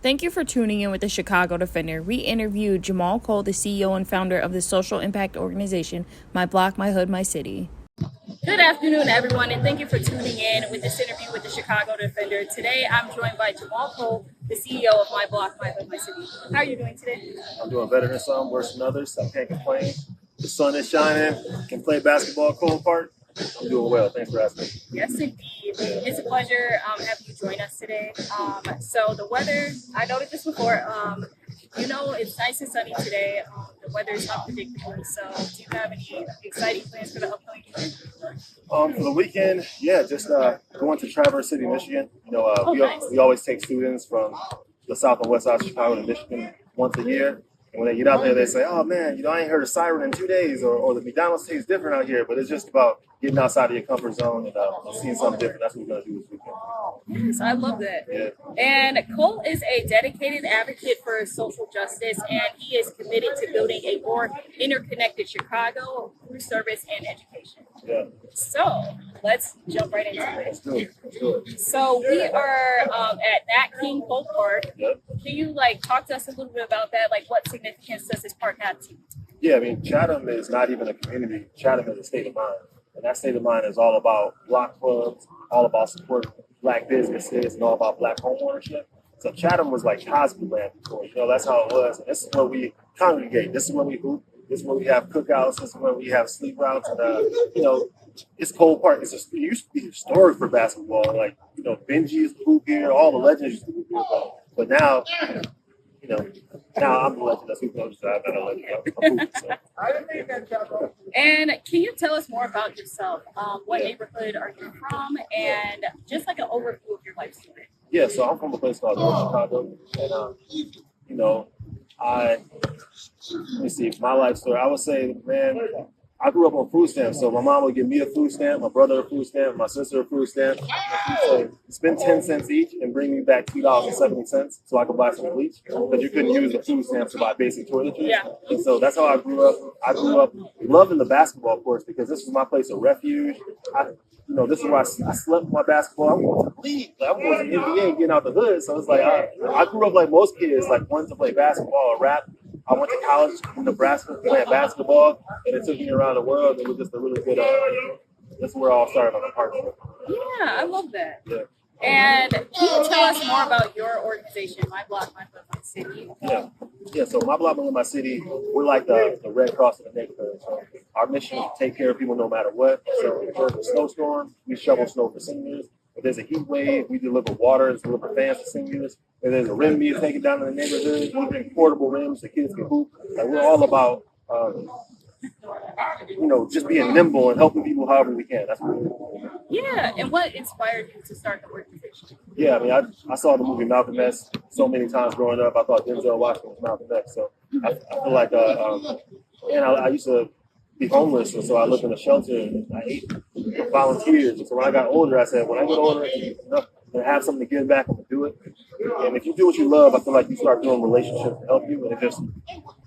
Thank you for tuning in with the Chicago Defender. We interviewed Jahmal Cole, the CEO and founder of the social impact organization, My Block, My Hood, My City. Good afternoon, everyone, and thank you for tuning in with this interview with the Chicago Defender. Today, I'm joined by Jahmal Cole, the CEO of My Block, My Hood, My City. How are you doing today? I'm doing better than some, worse than others. I can't complain. The sun is shining. Can play basketball at Cole Park. I'm doing well. Thanks for asking. Yes, indeed. It's a pleasure having you join us today. So the weather, I noted this before. It's nice and sunny today. The weather is unpredictable. So do you have any exciting plans for the upcoming weekend? For the weekend, just going to Traverse City, Michigan. Nice. We always take students from the south and west side of Chicago to Michigan once a year. And when they get out there, they say, "Oh man, I ain't heard a siren in 2 days," or the McDonald's tastes different out here. But it's just about getting outside of your comfort zone and seeing something different. That's what we're gonna do this weekend. Yes, I love that. Yeah. And Cole is a dedicated advocate for social justice, and he is committed to building a more interconnected Chicago through service and education. Yeah. So let's jump right into Let's it. do it. Let's do it. So we are at Nat King Cole Park. Yep. Can you talk to us a little bit about that? What significance does this park have to you? Yeah, I mean, Chatham is not even a community. Chatham is a state of mind. And that state of mind is all about block clubs, all about supporting Black businesses, and all about Black home ownership. So Chatham was like Chicagoland before. That's how it was. And this is where we congregate. This is where we hoop. This is where we have cookouts. This is where we have sleep routes. And, it's Cole Park. It used to be historic for basketball. Benji used to hoop here. All the legends used to hoop here. But now, now I'm the legend. That's who knows that. I'm not a legend. So. And can you tell us more about yourself? What neighborhood are you from? And just an overview of your life story. Yeah, so I'm from a place called North Chicago. And, let me see, my life story. I would say, man, I grew up on food stamps. So my mom would give me a food stamp, my brother a food stamp, my sister a food stamp. So spend 10 cents each and bring me back $2.70 so I could buy some bleach. Because you couldn't use the food stamps to buy basic toiletries. Yeah. And so that's how I grew up. I grew up loving the basketball courts because this was my place of refuge. This is where I slept with my basketball. I'm going to the league. I'm going to the NBA and getting out the hood. So it's I grew up like most kids, wanting to play basketball or rap. I went to college in Nebraska playing basketball, and it took me around the world. It was just a really good, that's where it all started on the park. Yeah, I love that. Yeah. And can you tell us more about your organization, My Block, My Hood, My City? Yeah. So My Block, My Hood, My City, we're like the Red Cross of the neighborhood. So our mission is to take care of people no matter what. So if there's a snowstorm, we shovel snow for seniors. If there's a heat wave, we deliver water and deliver fans to seniors. If there's a rim being taken down in the neighborhood, we bring portable rims so kids can hoop. We're all about, just being nimble and helping people however we can. That's what we're doing. Yeah, and what inspired you to start the organization? Yeah, I mean, I saw the movie Malcolm X so many times growing up. I thought Denzel Washington was Malcolm X. So I feel like, I used to be homeless, and so I lived in a shelter and I ate with volunteers. And so when I got older, I said, when I get older and have something to give back, I'm going to do it. And if you do what you love, I feel like you start doing relationships to help you. And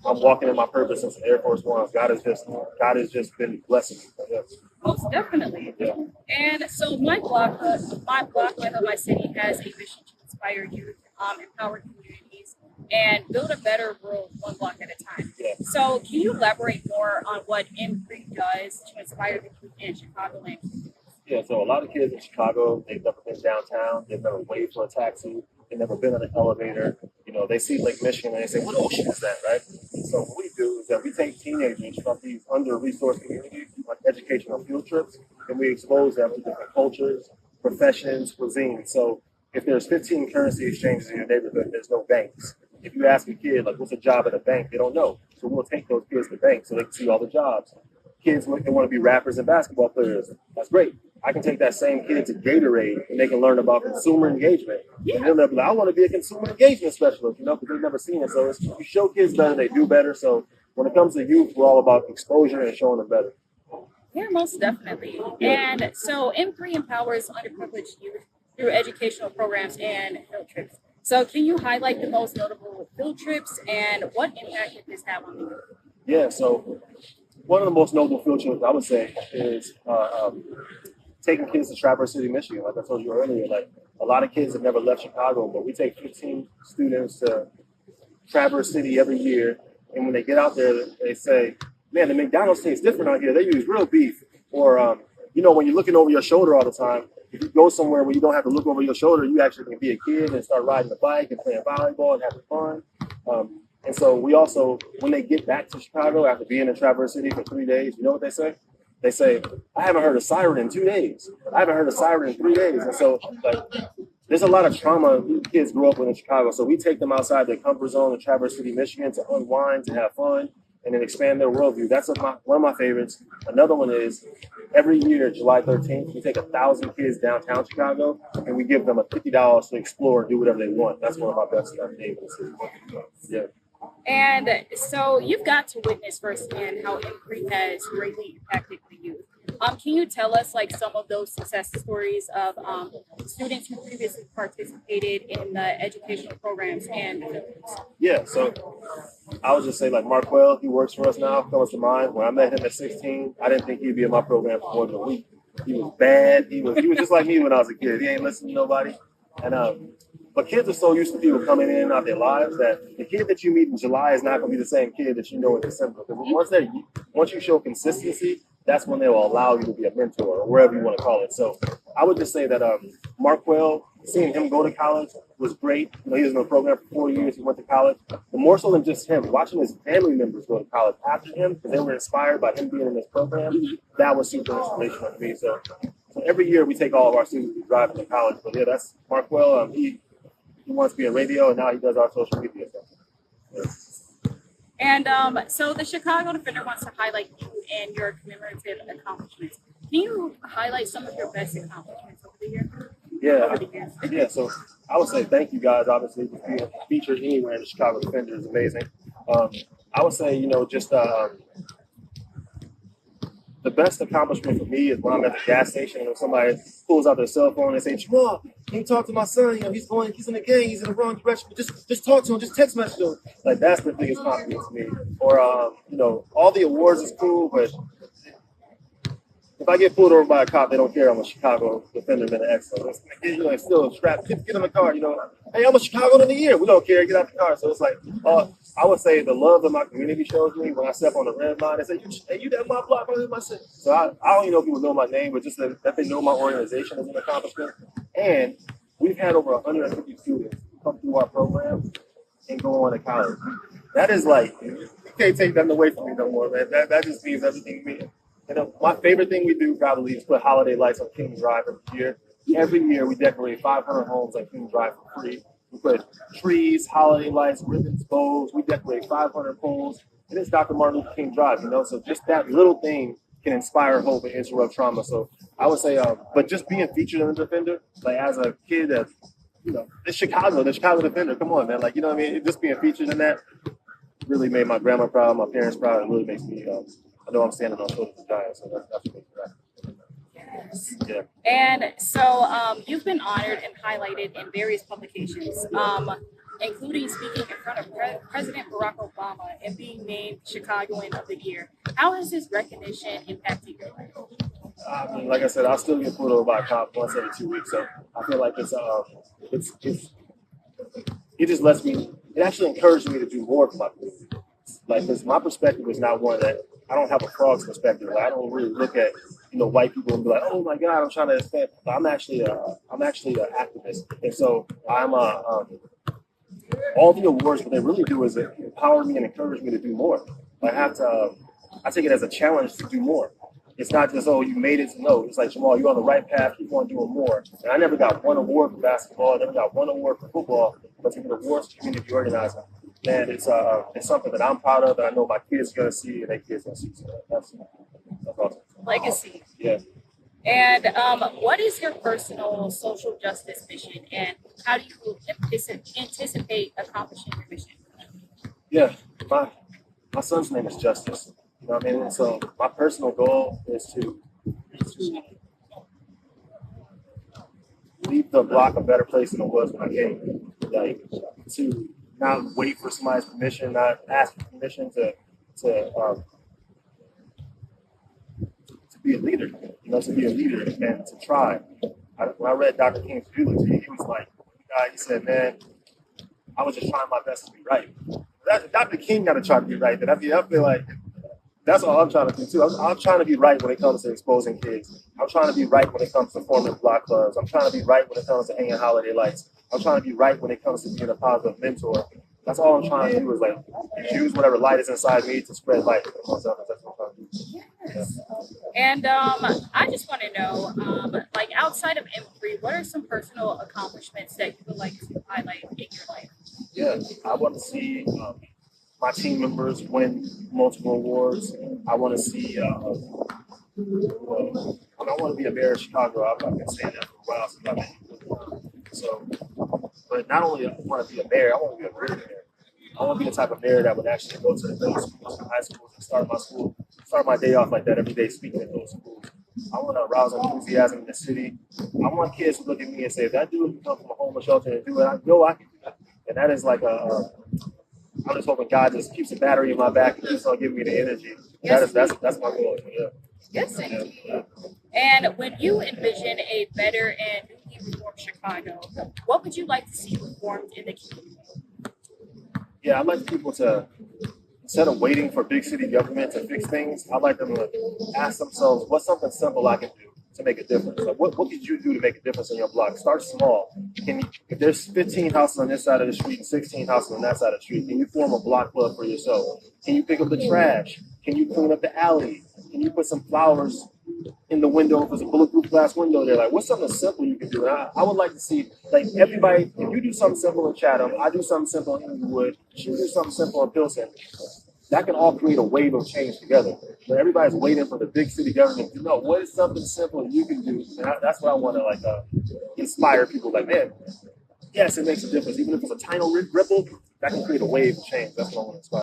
I'm walking in my purpose since Air Force One. God has just been blessing me. So, yes. Most definitely. Yeah. And so My Block, My Hood, My City has a mission to inspire youth, empower communities, and build a better world one block at a time. Yeah. So can you elaborate more on what M3 does to inspire the youth in Chicagoland? Yeah, so a lot of kids in Chicago, they've never been downtown, they've never waited for a taxi, they've never been on an elevator. They see Lake Michigan and they say, what ocean is that, right? So what we do is that we take teenagers from these under-resourced communities on educational field trips, and we expose them to different cultures, professions, cuisine. So if there's 15 currency exchanges in your neighborhood, there's no banks. If you ask a kid, what's a job at a bank, they don't know. So we'll take those kids to banks so they can see all the jobs. Kids, they want to be rappers and basketball players. That's great. I can take that same kid to Gatorade and they can learn about consumer engagement. Yeah. And then they'll be like, I want to be a consumer engagement specialist, because they've never seen it. So you show kids better, they do better. So when it comes to youth, we're all about exposure and showing them better. Yeah, most definitely. And so M3 empowers underprivileged youth through educational programs and field trips. So can you highlight the most notable field trips and what impact did this have on the youth? Yeah, so one of the most notable field trips I would say is taking kids to Traverse City, Michigan. Like I told you earlier, a lot of kids have never left Chicago, but we take 15 students to Traverse City every year. And when they get out there, they say, man, the McDonald's tastes different out here. They use real beef. Or, when you're looking over your shoulder all the time, if you go somewhere where you don't have to look over your shoulder, you actually can be a kid and start riding the bike and playing volleyball and having fun. And so we also, when they get back to Chicago after being in Traverse City for 3 days, you know what they say? They say, I haven't heard a siren in 2 days. I haven't heard a siren in 3 days. And so, there's a lot of trauma kids grew up with in Chicago. So we take them outside their comfort zone in Traverse City, Michigan to unwind, to have fun, and then expand their worldview. That's one of my favorites. Another one is every year, July 13th, we take 1,000 kids downtown Chicago, and we give them $50 to explore and do whatever they want. That's one of my best favorites. Yeah. And so you've got to witness firsthand how Imprint has greatly impacted the youth. Can you tell us some of those success stories of students who previously participated in the educational programs and Yeah, so I would just say Marquell, he works for us now, comes to mind. When I met him at 16, I didn't think he'd be in my program for more than a week. He was bad. He was just like me when I was a kid. He ain't listening to nobody. And but kids are so used to people coming in and out their lives that the kid that you meet in July is not going to be the same kid that you know in December. Because once you show consistency, that's when they will allow you to be a mentor or wherever you want to call it. So I would just say that Marquell, seeing him go to college was great. He was in the program for 4 years. He went to college. But more so than just him, watching his family members go to college after him because they were inspired by him being in this program, that was super inspirational to me. So every year we take all of our students to drive to college. But yeah, that's Marquell. He wants to be in radio, and now he does our social media stuff. Yeah. And so the Chicago Defender wants to highlight you and your commemorative accomplishments. Can you highlight some of your best accomplishments over the year? Yeah. So I would say thank you guys. Obviously, just being featured anywhere in the Chicago Defender is amazing. I would say, the best accomplishment for me is when I'm at the gas station and somebody pulls out their cell phone and say, Jamal, can you talk to my son? He's in the gang, he's in the wrong direction. But just talk to him, just text message him. That's the biggest compliment to me. Or all the awards is cool, but if I get pulled over by a cop, they don't care I'm a Chicago Defender and an excellent. It's still a strap. Get in the car, hey, I'm a Chicagoan of the year. We don't care. Get out the car. So it's I would say the love that my community shows me when I step on the red line. They say, hey, you that my block, my city. So I don't even know if people know my name, but just that they know my organization is an accomplishment. And we've had over 150 students come through our program and go on to college. That is you can't take that away from me no more, man. That just means everything to me. My favorite thing we do probably is put holiday lights on King Drive every year. Every year we decorate 500 homes on King Drive for free. We put trees, holiday lights, ribbons, bows. We decorate 500 poles. And it's Dr. Martin Luther King Drive, So just that little thing can inspire hope and interrupt trauma. So I would say, but just being featured in the Defender, as a kid that, it's Chicago, the Chicago Defender. Come on, man. Just being featured in that really made my grandma proud, my parents proud. It really makes me, I know I'm standing on shoulders of giants, so that's what makes me happy. Yeah. And so you've been honored and highlighted in various publications, including speaking in front of President Barack Obama and being named Chicagoland of the Year. How has this recognition impacted your life? Like I said, I still get pulled over by a cop once every 2 weeks, so I feel like it just lets me. It actually encouraged me to do more for my community. Because my perspective is not one that I don't have a frog's perspective. I don't really look at white people and be like, oh my God, I'm trying to expand. But I'm actually an activist, and so I'm all the awards. What they really do is empower me and encourage me to do more. I take it as a challenge to do more. It's not just, oh, you made it. No, it's Jamal, you're on the right path. Keep on doing more. And I never got one award for basketball. I never got one award for football. But to get awards for community organizing, man, it's something that I'm proud of, and I know my kids are going to see, and their kids are going to see. So that's awesome. Legacy. Yeah. And what is your personal social justice mission, and how do you anticipate accomplishing your mission? Yeah, my son's name is Justice. You know what I mean? And so my personal goal is to leave the block a better place than it was when I came. To not wait for somebody's permission, not ask for permission to be a leader, to be a leader and to try. When I read Dr. King's eulogy, he was like, he said, man, I was just trying my best to be right. Dr. King got to try to be right. And I feel like that's all I'm trying to do too. I'm trying to be right when it comes to exposing kids. I'm trying to be right when it comes to forming block clubs. I'm trying to be right when it comes to hanging holiday lights. I'm trying to be right when it comes to being a positive mentor. That's all I'm trying to do is like use whatever light is inside me to spread light. That's what I'm trying to do. Yes. And I just want to know, like outside of M3, what are some personal accomplishments that you would like to highlight in your life? Yeah, I want to see my team members win multiple awards. I want to see. I want to be a mayor of Chicago. I've been saying that for a while since I've been. So, but not only I want to be a mayor, I want to be a great mayor. I want to be the type of mayor that would actually go to the middle schools and high schools and start my day off like that every day speaking at those schools. I want to arouse enthusiasm in the city. I want kids to look at me and say, if that dude can come from a homeless shelter and do it, I know I can do that. And that is like I'm just hoping God just keeps a battery in my back and keeps on giving me the energy. Yes, that's my goal. Yeah. Yes, indeed. Yeah. And when you envision a better and newly reformed Chicago, what would you like to see reformed in the community? Yeah, I'd like people to, instead of waiting for big city government to fix things, I'd like them to ask themselves, what's something simple I can do to make a difference? Like, what could you do to make a difference in your block? Start small. If there's 15 houses on this side of the street and 16 houses on that side of the street, can you form a block club for yourself? Can you pick up the trash? Can you clean up the alley? Can you put some flowers in the window if there's a bulletproof glass window there? Like, what's something simple you can do? And I would like to see, like, everybody, if you do something simple in Chatham, I do something simple in Inglewood, you do something simple in Pilsen, that can all create a wave of change together. But everybody's waiting for the big city government to know what is something simple you can do. And that's what I want to inspire people. Like, man, yes, it makes a difference. Even if it's a tiny ripple, that can create a wave of change. That's what I want to inspire.